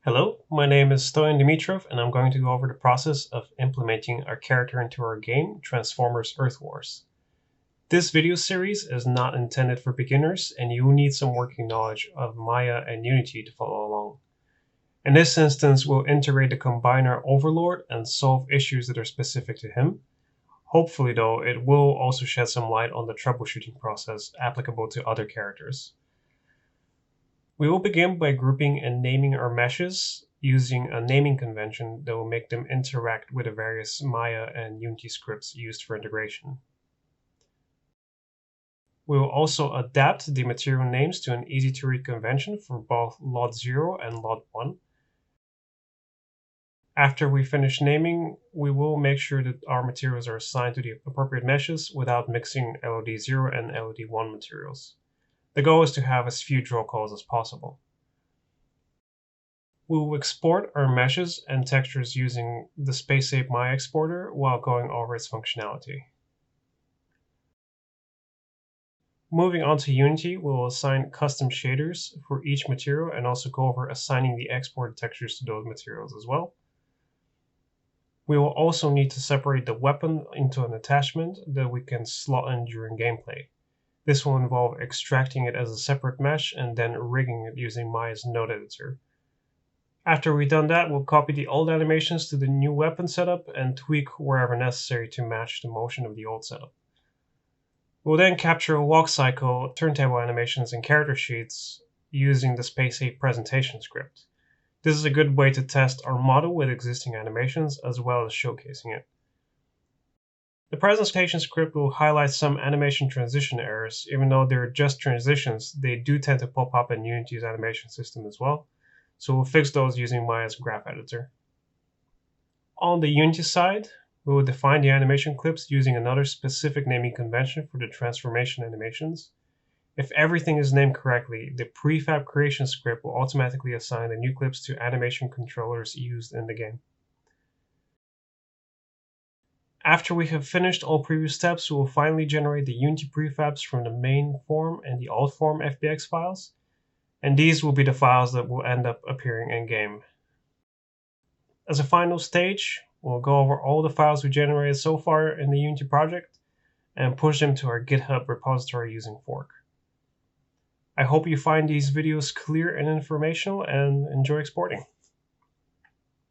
Hello, my name is Stoyan Dimitrov, and I'm going to go over the process of implementing our character into our game, Transformers Earth Wars. This video series is not intended for beginners, and you will need some working knowledge of Maya and Unity to follow along. In this instance, we'll integrate the Combiner Overlord and solve issues that are specific to him. Hopefully, though, it will also shed some light on the troubleshooting process applicable to other characters. We will begin by grouping and naming our meshes using a naming convention that will make them interact with the various Maya and Unity scripts used for integration. We will also adapt the material names to an easy-to-read convention for both Lot 0 and Lot 1. After we finish naming, we will make sure that our materials are assigned to the appropriate meshes without mixing LOD 0 and LOD 1 materials. The goal is to have as few draw calls as possible. We will export our meshes and textures using the SpaceApe Maya exporter while going over its functionality. Moving on to Unity, we will assign custom shaders for each material and also go over assigning the exported textures to those materials as well. We will also need to separate the weapon into an attachment that we can slot in during gameplay. This will involve extracting it as a separate mesh and then rigging it using Maya's node editor. After we've done that, we'll copy the old animations to the new weapon setup and tweak wherever necessary to match the motion of the old setup. We'll then capture a walk cycle, turntable animations, and character sheets using the SpaceApe presentation script. This is a good way to test our model with existing animations as well as showcasing it. The presentation script will highlight some animation transition errors. Even though they're just transitions, they do tend to pop up in Unity's animation system as well. So we'll fix those using Maya's graph editor. On the Unity side, we will define the animation clips using another specific naming convention for the transformation animations. If everything is named correctly, the prefab creation script will automatically assign the new clips to animation controllers used in the game. After we have finished all previous steps, we will finally generate the Unity prefabs from the main form and the alt form FBX files. And these will be the files that will end up appearing in-game. As a final stage, we'll go over all the files we generated so far in the Unity project and push them to our GitHub repository using Fork. I hope you find these videos clear and informational and enjoy exporting.